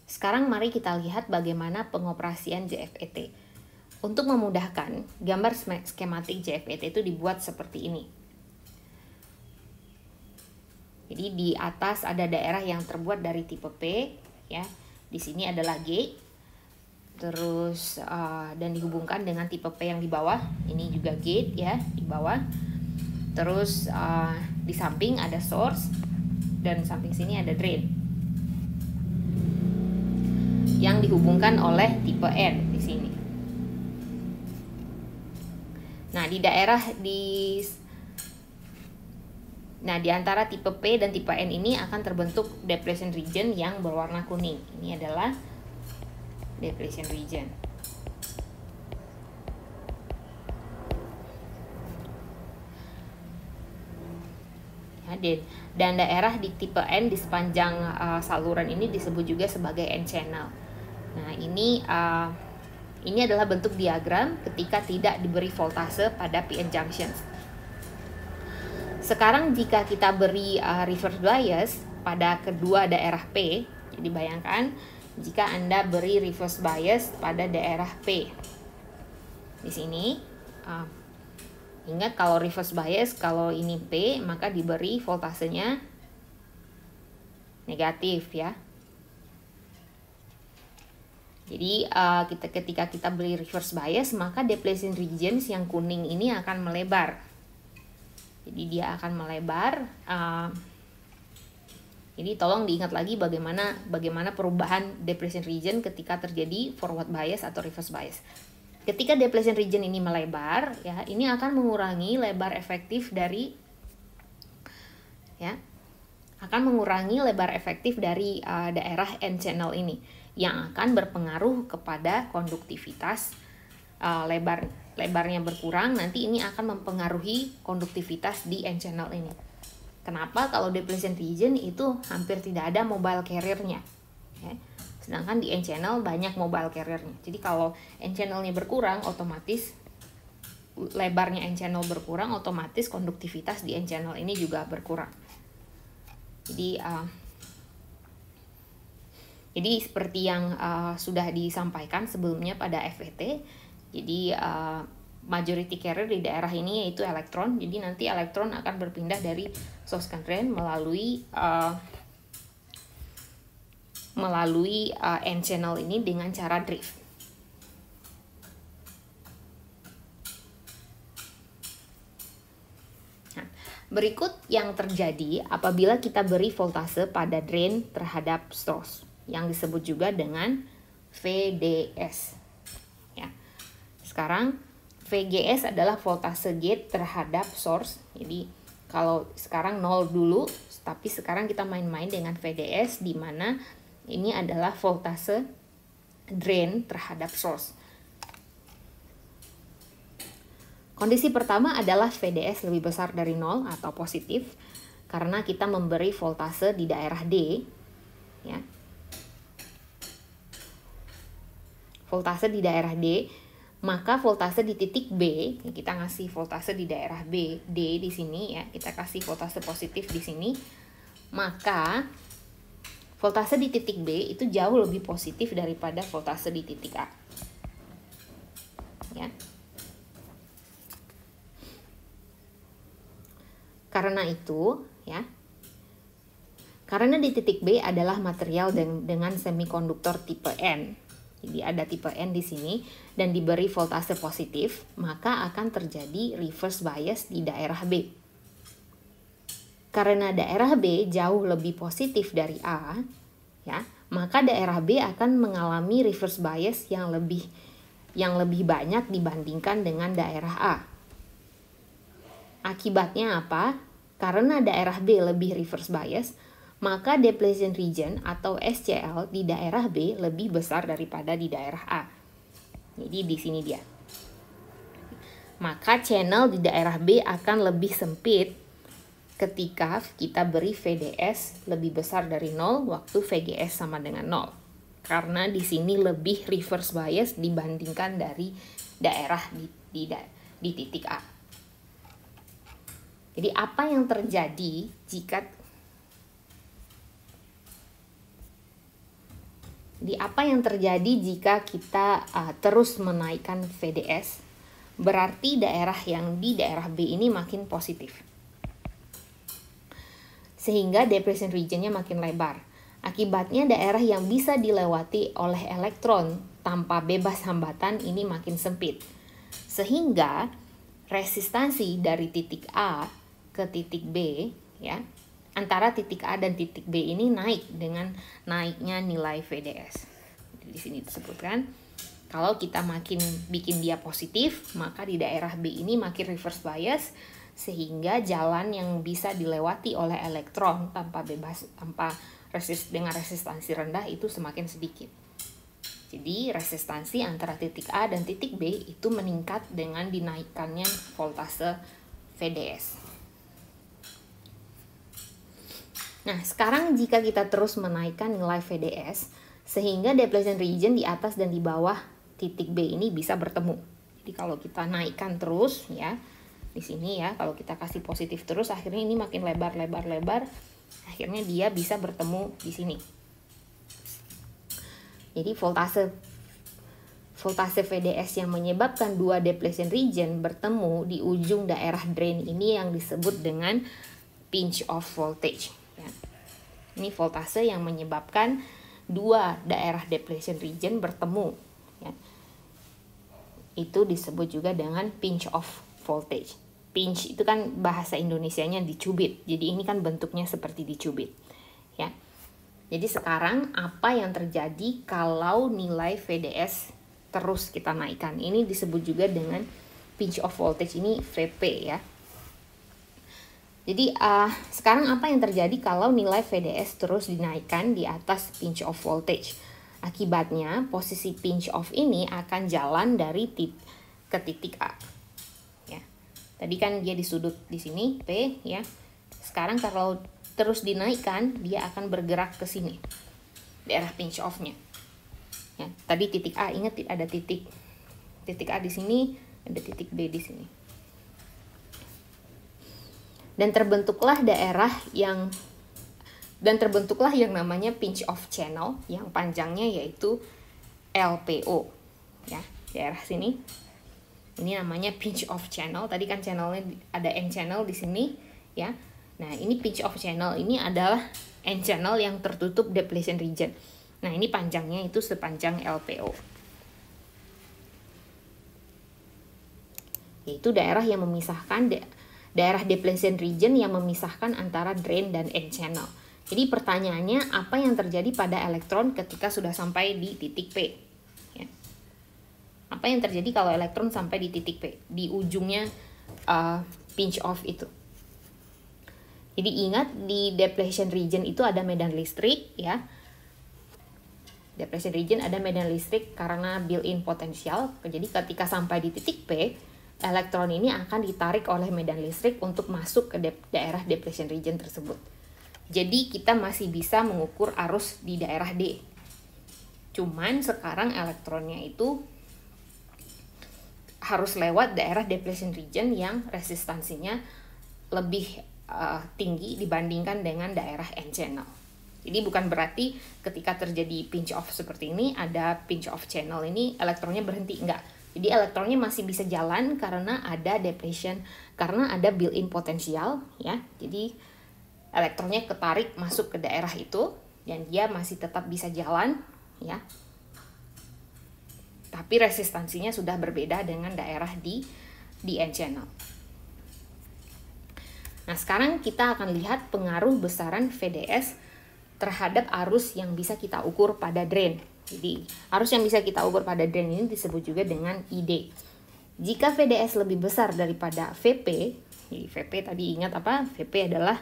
Sekarang mari kita lihat bagaimana pengoperasian JFET. Untuk memudahkan, gambar skematik JFET itu dibuat seperti ini. Jadi di atas ada daerah yang terbuat dari tipe P, ya. Di sini adalah gate, terus dan dihubungkan dengan tipe P yang di bawah. Ini juga gate ya di bawah. Terus di samping ada source dan samping sini ada drain yang dihubungkan oleh tipe N di sini. Nah, di antara tipe P dan tipe N ini akan terbentuk depletion region yang berwarna kuning. Ini adalah depletion region. Dan daerah di tipe N di sepanjang saluran ini disebut juga sebagai N channel. Nah, ini adalah bentuk diagram ketika tidak diberi voltase pada PN junctions. Sekarang jika kita beri reverse bias pada kedua daerah P, jadi bayangkan jika Anda beri reverse bias pada daerah P. Di sini, ingat kalau reverse bias, kalau ini P, maka diberi voltasenya negatif ya. Jadi ketika kita beri reverse bias, maka depletion regions yang kuning ini akan melebar. Jadi dia akan melebar. Jadi tolong diingat lagi bagaimana perubahan depletion region ketika terjadi forward bias atau reverse bias. Ketika depletion region ini melebar, ya, ini akan mengurangi lebar efektif dari daerah N channel ini, yang akan berpengaruh kepada konduktivitas. Lebarnya berkurang, nanti ini akan mempengaruhi konduktivitas di N channel ini. Kenapa? Kalau depletion region itu hampir tidak ada mobile carrier-nya, ya. Sedangkan di N channel banyak mobile carrier-nya. Jadi kalau N channel-nya berkurang, otomatis lebarnya N channel berkurang, otomatis konduktivitas di N channel ini juga berkurang. Jadi seperti yang sudah disampaikan sebelumnya pada FET, jadi majority carrier di daerah ini yaitu elektron. Jadi nanti elektron akan berpindah dari source ke drain melalui N channel ini dengan cara drift. Nah, berikut yang terjadi apabila kita beri voltase pada drain terhadap source, yang disebut juga dengan VDS. Ya. Sekarang VGS adalah voltase gate terhadap source. Jadi kalau sekarang 0 dulu, tapi sekarang kita main-main dengan VDS, di mana ini adalah voltase drain terhadap source. Kondisi pertama adalah VDS lebih besar dari 0 atau positif, karena kita memberi voltase di daerah D, ya. Voltase di daerah D, maka voltase di titik B, kita ngasih voltase di daerah B, D di sini ya, kita kasih voltase positif di sini, maka voltase di titik B itu jauh lebih positif daripada voltase di titik A. Ya. Karena itu, ya, karena di titik B adalah material dengan semikonduktor tipe N. Jadi ada tipe N di sini dan diberi voltase positif, maka akan terjadi reverse bias di daerah B. Karena daerah B jauh lebih positif dari A, ya, maka daerah B akan mengalami reverse bias yang lebih banyak dibandingkan dengan daerah A. Akibatnya apa? Karena daerah B lebih reverse bias, maka depletion region atau SCL di daerah B lebih besar daripada di daerah A. Jadi di sini dia. Maka channel di daerah B akan lebih sempit ketika kita beri VDS lebih besar dari 0 waktu VGS sama dengan 0. Karena di sini lebih reverse bias dibandingkan dari daerah di titik A. Jadi apa yang terjadi jika Jadi apa yang terjadi jika kita terus menaikkan VDS? Berarti daerah yang di daerah B ini makin positif. Sehingga depletion regionnya makin lebar. Akibatnya daerah yang bisa dilewati oleh elektron tanpa bebas hambatan ini makin sempit. Sehingga resistansi dari titik A ke titik B, ya, antara titik A dan titik B ini naik dengan naiknya nilai VDS. Di sini disebutkan kalau kita makin bikin dia positif, maka di daerah B ini makin reverse bias, sehingga jalan yang bisa dilewati oleh elektron dengan resistansi rendah itu semakin sedikit. Jadi resistansi antara titik A dan titik B itu meningkat dengan dinaikannya voltase VDS. Nah, sekarang jika kita terus menaikkan nilai VDS, sehingga depletion region di atas dan di bawah titik B ini bisa bertemu. Jadi kalau kita naikkan terus, ya, di sini ya, kalau kita kasih positif terus, akhirnya ini makin lebar, akhirnya dia bisa bertemu di sini. Jadi voltase VDS yang menyebabkan dua depletion region bertemu di ujung daerah drain ini yang disebut dengan pinch off voltage. Ya. Ini voltase yang menyebabkan dua daerah depletion region bertemu. Ya. Itu disebut juga dengan pinch off voltage. Pinch itu kan bahasa Indonesianya dicubit. Jadi ini kan bentuknya seperti dicubit. Ya. Jadi sekarang apa yang terjadi kalau nilai VDS terus kita naikkan? Ini disebut juga dengan pinch off voltage, ini VP ya. Jadi sekarang apa yang terjadi kalau nilai VDS terus dinaikkan di atas pinch off voltage? Akibatnya posisi pinch off ini akan jalan dari ke titik A. Ya. Tadi kan dia di sudut di sini P ya. Sekarang kalau terus dinaikkan, dia akan bergerak ke sini, daerah pinch off-nya. Ya, tadi titik A, ingat ada titik A di sini, ada titik B di sini. Dan terbentuklah yang namanya pinch off channel yang panjangnya yaitu LPO. Ya, daerah sini. Ini namanya pinch off channel. Tadi kan channelnya ada N channel di sini, ya. Nah, ini pinch off channel ini adalah N channel yang tertutup depletion region. Nah, ini panjangnya itu sepanjang LPO. Yaitu daerah yang memisahkan daerah depletion region yang memisahkan antara drain dan N channel. Jadi pertanyaannya, apa yang terjadi pada elektron ketika sudah sampai di titik P? Ya. Apa yang terjadi kalau elektron sampai di titik P, di ujungnya pinch off itu? Jadi ingat di depletion region itu ada medan listrik ya. Depletion region ada medan listrik karena built-in potensial. Jadi ketika sampai di titik P, elektron ini akan ditarik oleh medan listrik untuk masuk ke daerah depletion region tersebut. Jadi kita masih bisa mengukur arus di daerah D. Cuman sekarang elektronnya itu harus lewat daerah depletion region yang resistansinya lebih tinggi dibandingkan dengan daerah N channel. Jadi bukan berarti ketika terjadi pinch off seperti ini, ada pinch off channel ini elektronnya berhenti, enggak. Jadi elektronnya masih bisa jalan karena ada depletion, karena ada built-in potensial ya. Jadi elektronnya ketarik masuk ke daerah itu dan dia masih tetap bisa jalan ya. Tapi resistansinya sudah berbeda dengan daerah di N channel. Nah, sekarang kita akan lihat pengaruh besaran VDS terhadap arus yang bisa kita ukur pada drain. Jadi, arus yang bisa kita ukur pada drain ini disebut juga dengan ID. Jika VDS lebih besar daripada VP, jadi VP tadi ingat apa? VP adalah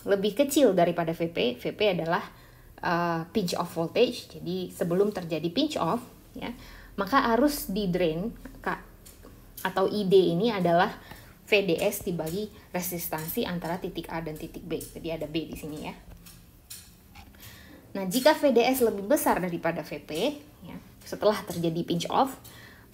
lebih kecil daripada VP. VP adalah pinch off voltage. Jadi, sebelum terjadi pinch off, ya, maka arus di drain atau ID ini adalah VDS dibagi resistansi antara titik A dan titik B. Jadi ada B di sini ya. Nah, jika VDS lebih besar daripada VP, ya, setelah terjadi pinch off,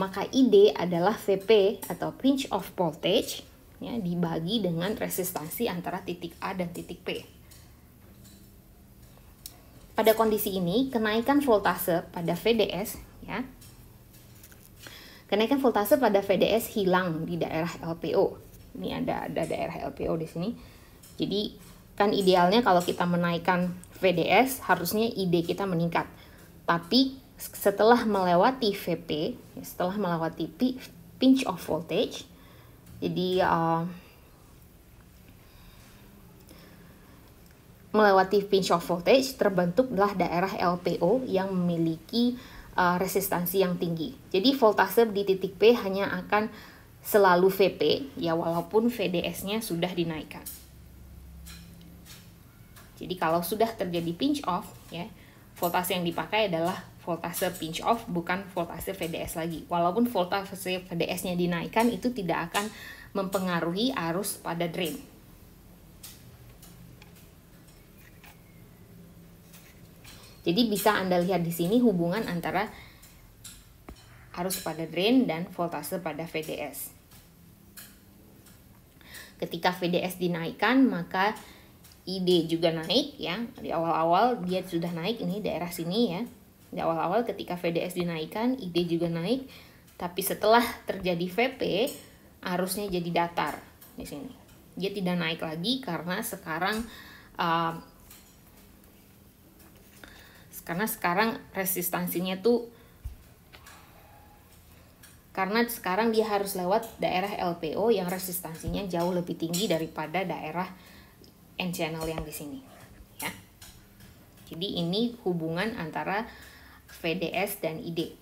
maka ID adalah VP atau pinch off voltage ya, dibagi dengan resistansi antara titik A dan titik P. pada kondisi ini kenaikan voltase pada VDS ya. Kenaikan voltase pada VDS hilang di daerah LPO. Ini ada daerah LPO di sini. Jadi kan idealnya kalau kita menaikkan VDS harusnya ID kita meningkat. Tapi setelah melewati VP, setelah melewati pinch off voltage, jadi melewati pinch off voltage terbentuklah daerah LPO yang memiliki resistansi yang tinggi. Jadi voltase di titik P hanya akan selalu VP ya, walaupun VDS-nya sudah dinaikkan. Jadi kalau sudah terjadi pinch off ya, voltase yang dipakai adalah voltase pinch off, bukan voltase VDS lagi. Walaupun voltase VDS-nya dinaikkan, itu tidak akan mempengaruhi arus pada drain. Jadi bisa Anda lihat di sini hubungan antara arus pada drain dan voltase pada VDS. Ketika VDS dinaikkan, maka ID juga naik ya. Di awal-awal dia sudah naik, ini daerah sini ya. Di awal-awal ketika VDS dinaikkan, ID juga naik. Tapi setelah terjadi VP, arusnya jadi datar di sini. Dia tidak naik lagi karena sekarang resistansinya tuh, karena sekarang dia harus lewat daerah LPO yang resistansinya jauh lebih tinggi daripada daerah N channel yang di sini ya. Jadi ini hubungan antara VDS dan ID.